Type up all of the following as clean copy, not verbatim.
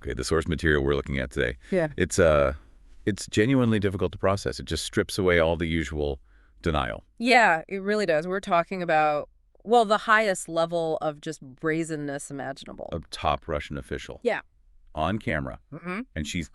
Okay, the source material we're looking at today. Yeah. It's genuinely difficult to process. It just strips away all the usual denial. Yeah, it really does. We're talking about, well, the highest level of just brazenness imaginable. A top Russian official. Yeah. On camera. Mm-hmm. And she's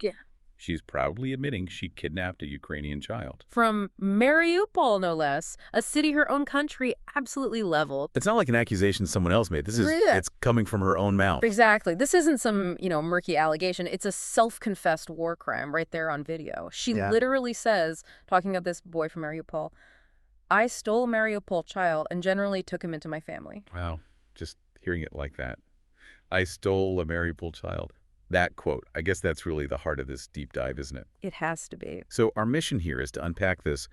proudly admitting she kidnapped a Ukrainian child. From Mariupol, no less, a city her own country absolutely leveled. It's not like an accusation someone else made. Yeah. It's coming from her own mouth. Exactly. This isn't some, murky allegation. It's a self-confessed war crime right there on video. She literally says, talking of this boy from Mariupol, I stole a Mariupol child and generally took him into my family. Wow. Just hearing it like that. I stole a Mariupol child. That quote, I guess that's really the heart of this deep dive, isn't it? It has to be. So our mission here is to unpack this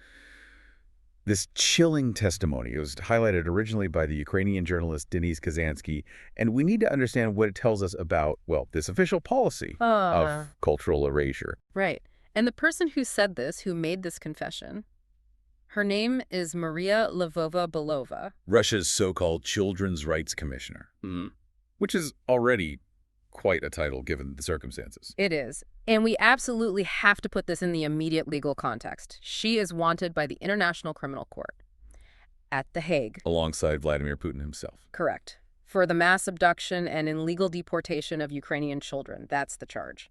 chilling testimony. It was highlighted originally by the Ukrainian journalist Denys Kazanskyi, and we need to understand what it tells us about, well, this official policy of cultural erasure. Right. And the person who said this, who made this confession, her name is Maria Lvova-Belova. Russia's so-called Children's Rights Commissioner, which is already quite a title given the circumstances. It is. And we absolutely have to put this in the immediate legal context. She is wanted by the International Criminal Court at The Hague. Alongside Vladimir Putin himself. Correct. For the mass abduction and illegal deportation of Ukrainian children. That's the charge.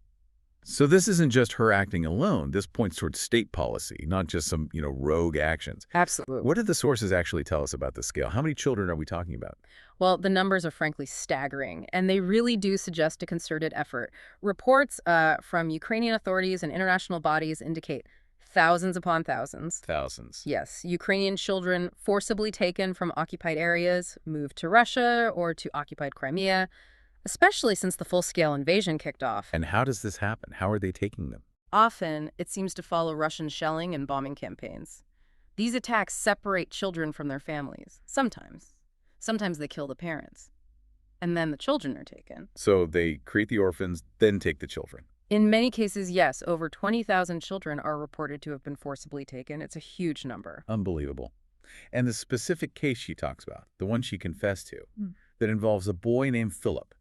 So this isn't just her acting alone. This points towards state policy, not just some, rogue actions. Absolutely. What did the sources actually tell us about the scale? How many children are we talking about? Well, the numbers are frankly staggering, and they really do suggest a concerted effort. Reports from Ukrainian authorities and international bodies indicate thousands upon thousands. Thousands. Yes. Ukrainian children forcibly taken from occupied areas, moved to Russia or to occupied Crimea, especially since the full-scale invasion kicked off. And how does this happen? How are they taking them? Often, it seems to follow Russian shelling and bombing campaigns. These attacks separate children from their families. Sometimes. Sometimes they kill the parents. And then the children are taken. So they create the orphans, then take the children. In many cases, yes. Over 20,000 children are reported to have been forcibly taken. It's a huge number. Unbelievable. And the specific case she talks about, the one she confessed to, that involves a boy named Philip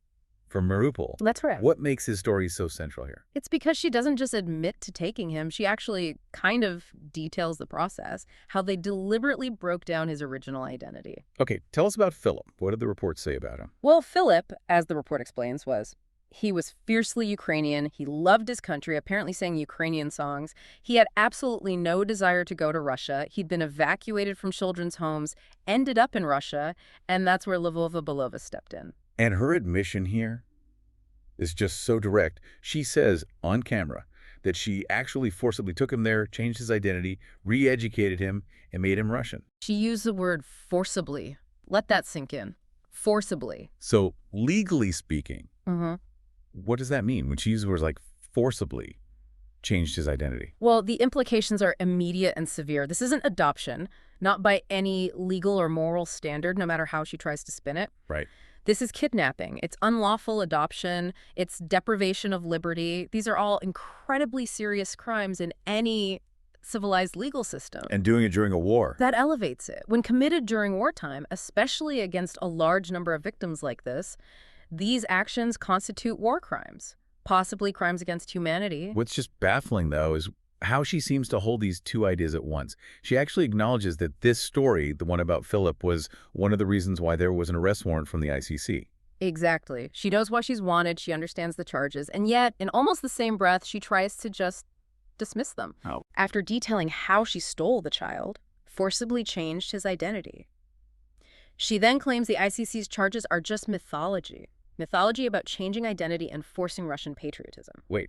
from Mariupol. That's right. What makes his story so central here? It's because she doesn't just admit to taking him. She actually kind of details the process, how they deliberately broke down his original identity. Okay, tell us about Philip. What did the report say about him? Well, Philip, as the report explains, he was fiercely Ukrainian. He loved his country, apparently sang Ukrainian songs. He had absolutely no desire to go to Russia. He'd been evacuated from children's homes, ended up in Russia, and that's where Lvova-Belova stepped in. And her admission here is just so direct. She says on camera that she actually forcibly took him there, changed his identity, re-educated him, and made him Russian. She used the word forcibly. Let that sink in. Forcibly. So legally speaking, what does that mean when she uses words like forcibly changed his identity? Well, the implications are immediate and severe. This isn't adoption, not by any legal or moral standard, no matter how she tries to spin it. Right. This is kidnapping. It's unlawful adoption. It's deprivation of liberty. These are all incredibly serious crimes in any civilized legal system. And doing it during a war. That elevates it. When committed during wartime, especially against a large number of victims like this, these actions constitute war crimes, possibly crimes against humanity. What's just baffling, though, is how she seems to hold these two ideas at once. She actually acknowledges that this story, the one about Philip, was one of the reasons why there was an arrest warrant from the ICC. Exactly. She knows why she's wanted. She understands the charges. And yet, in almost the same breath, she tries to just dismiss them. Oh. After detailing how she stole the child, forcibly changed his identity. She then claims the ICC's charges are just mythology. Mythology about changing identity and forcing Russian patriotism. Wait,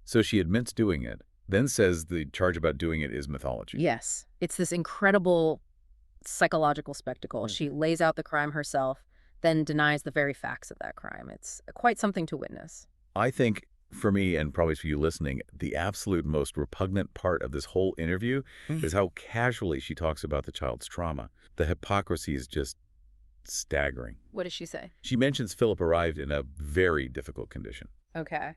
so she admits doing it, then says the charge about doing it is mythology. Yes. It's this incredible psychological spectacle. She lays out the crime herself, then denies the very facts of that crime. It's quite something to witness. I think, for me, and probably for you listening, the absolute most repugnant part of this whole interview is how casually she talks about the child's trauma. The hypocrisy is just staggering. What does she say? She mentions Philip arrived in a very difficult condition. Okay.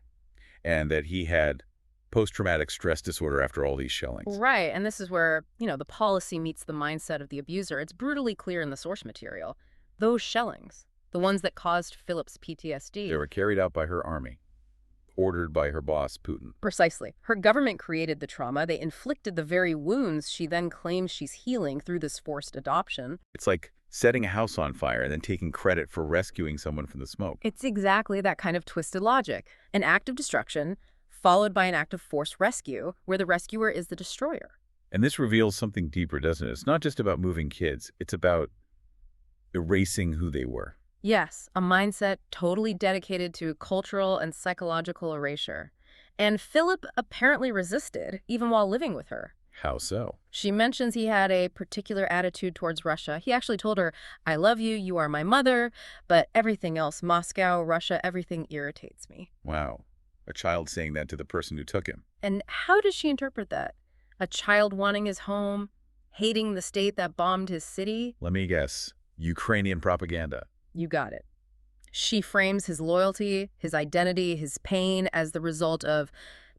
And that he had post-traumatic stress disorder after all these shellings. Right, and this is where, the policy meets the mindset of the abuser. It's brutally clear in the source material. Those shellings, the ones that caused Philip's PTSD. They were carried out by her army. ordered by her boss, Putin. Precisely. Her government created the trauma. They inflicted the very wounds she then claims she's healing through this forced adoption. It's like setting a house on fire and then taking credit for rescuing someone from the smoke. It's exactly that kind of twisted logic. An act of destruction followed by an act of forced rescue, where the rescuer is the destroyer. And this reveals something deeper, doesn't it? It's not just about moving kids. It's about erasing who they were. Yes, a mindset totally dedicated to cultural and psychological erasure. And Philip apparently resisted, even while living with her. How so? She mentions he had a particular attitude towards Russia. He actually told her, "I love you, you are my mother, but everything else, Moscow, Russia, everything irritates me." Wow. A child saying that to the person who took him. And how does she interpret that? A child wanting his home, hating the state that bombed his city? Let me guess. Ukrainian propaganda. You got it. She frames his loyalty, his identity, his pain as the result of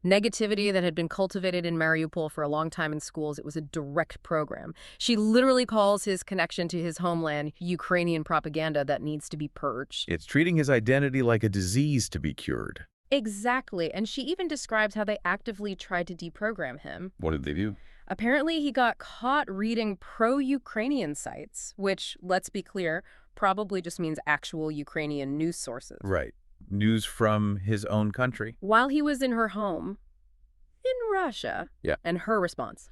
negativity that had been cultivated in Mariupol for a long time in schools. It was a direct program. She literally calls his connection to his homeland Ukrainian propaganda that needs to be purged. It's treating his identity like a disease to be cured. Exactly. And she even describes how they actively tried to deprogram him. What did they do? Apparently, he got caught reading pro-Ukrainian sites, which, let's be clear, probably just means actual Ukrainian news sources. Right. News from his own country. While he was in her home in Russia. Yeah. And her response.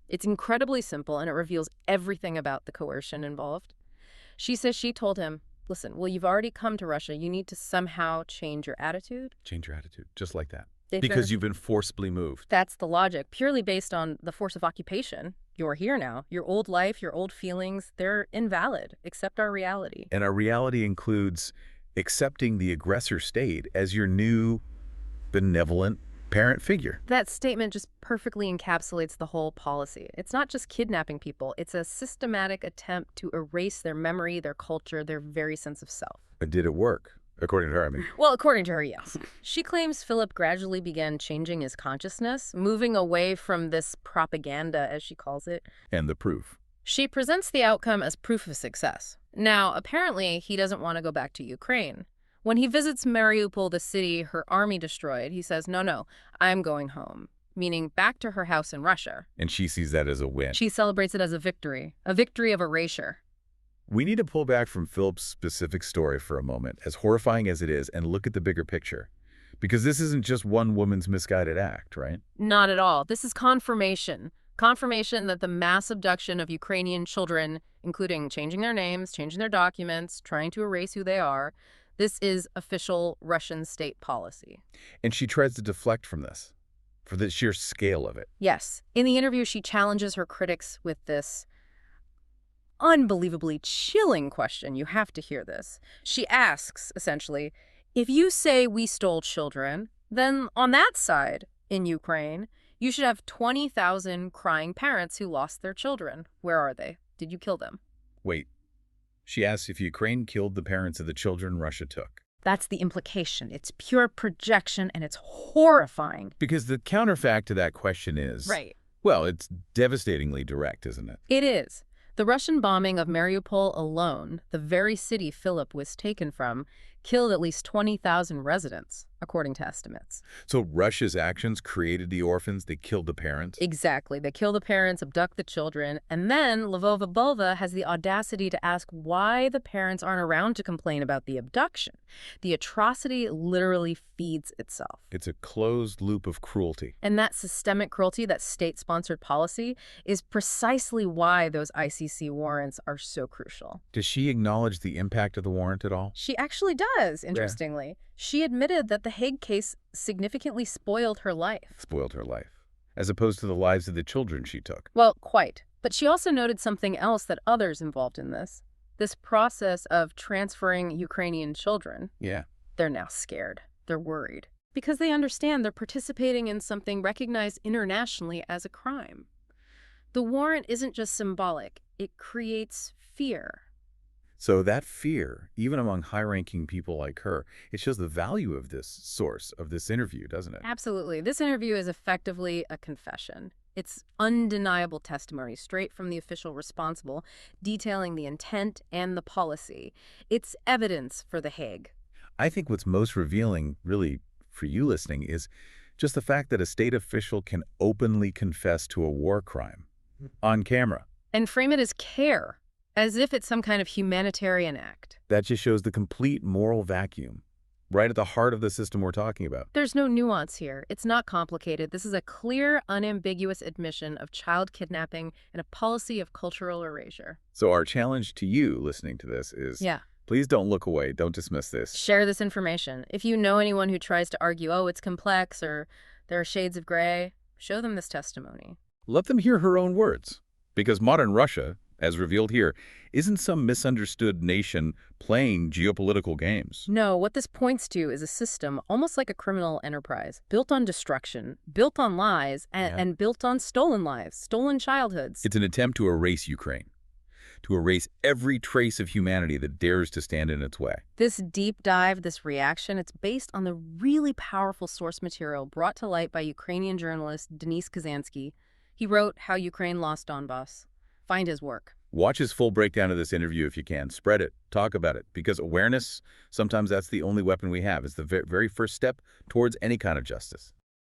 It's incredibly simple, and it reveals everything about the coercion involved. She says she told him, "Listen, well, you've already come to Russia. You need to somehow change your attitude." Change your attitude. Just like that. They've Because been- you've been forcibly moved. That's the logic, purely based on the force of occupation. You're here now. Your old life, your old feelings, they're invalid. Accept our reality. And our reality includes accepting the aggressor state as your new benevolent parent figure. That statement just perfectly encapsulates the whole policy. It's not just kidnapping people. It's a systematic attempt to erase their memory, their culture, their very sense of self. But did it work? According to her, I mean. Well, according to her, yes. She claims Philip gradually began changing his consciousness, moving away from this propaganda, as she calls it. And the proof. She presents the outcome as proof of success. Now, apparently, he doesn't want to go back to Ukraine. When he visits Mariupol, the city her army destroyed, he says, no, I'm going home, meaning back to her house in Russia. And she sees that as a win. She celebrates it as a victory of erasure. We need to pull back from Philip's specific story for a moment, as horrifying as it is, and look at the bigger picture. Because this isn't just one woman's misguided act, right? Not at all. This is confirmation. Confirmation that the mass abduction of Ukrainian children, including changing their names, changing their documents, trying to erase who they are, this is official Russian state policy. And she tries to deflect from this, for the sheer scale of it. Yes. In the interview, she challenges her critics with this unbelievably chilling question. You have to hear this. She asks, essentially, if you say we stole children, then on that side, in Ukraine, you should have 20,000 crying parents who lost their children. Where are they? Did you kill them? Wait. She asks if Ukraine killed the parents of the children Russia took. That's the implication. It's pure projection, and it's horrifying. Because the counterfact to that question is... Right. Well, it's devastatingly direct, isn't it? It is. The Russian bombing of Mariupol alone, the very city Philip was taken from, killed at least 20,000 residents, according to estimates. So Russia's actions created the orphans, they killed the parents? Exactly. They kill the parents, abduct the children, and then Lvova-Belova has the audacity to ask why the parents aren't around to complain about the abduction. The atrocity literally feeds itself. It's a closed loop of cruelty. And that systemic cruelty, that state-sponsored policy, is precisely why those ICC warrants are so crucial. Does she acknowledge the impact of the warrant at all? She actually does, interestingly. Yeah. She admitted that the Hague case significantly spoiled her life. Spoiled her life. As opposed to the lives of the children she took. Well, quite. But she also noted something else that others involved in this process of transferring Ukrainian children. Yeah. They're now scared. They're worried. Because they understand they're participating in something recognized internationally as a crime. The warrant isn't just symbolic. It creates fear. So that fear, even among high-ranking people like her, it shows the value of this source, of this interview, doesn't it? Absolutely. This interview is effectively a confession. It's undeniable testimony straight from the official responsible, detailing the intent and the policy. It's evidence for the Hague. I think what's most revealing, really, for you listening is just the fact that a state official can openly confess to a war crime on camera. And frame it as care, as if it's some kind of humanitarian act. That just shows the complete moral vacuum, right at the heart of the system we're talking about. There's no nuance here. It's not complicated. This is a clear, unambiguous admission of child kidnapping and a policy of cultural erasure. So our challenge to you listening to this is, please don't look away. Don't dismiss this. Share this information. If you know anyone who tries to argue, oh, it's complex or there are shades of gray, show them this testimony. Let them hear her own words. Because modern Russia, as revealed here, isn't some misunderstood nation playing geopolitical games. No, what this points to is a system almost like a criminal enterprise, built on destruction, built on lies, and built on stolen lives, stolen childhoods. It's an attempt to erase Ukraine, to erase every trace of humanity that dares to stand in its way. This deep dive, this reaction, it's based on the really powerful source material brought to light by Ukrainian journalist Denys Kazanskyi. He wrote How Ukraine Lost Donbass. Find his work. Watch his full breakdown of this interview if you can. Spread it. Talk about it. Because awareness, sometimes that's the only weapon we have. It's the very first step towards any kind of justice.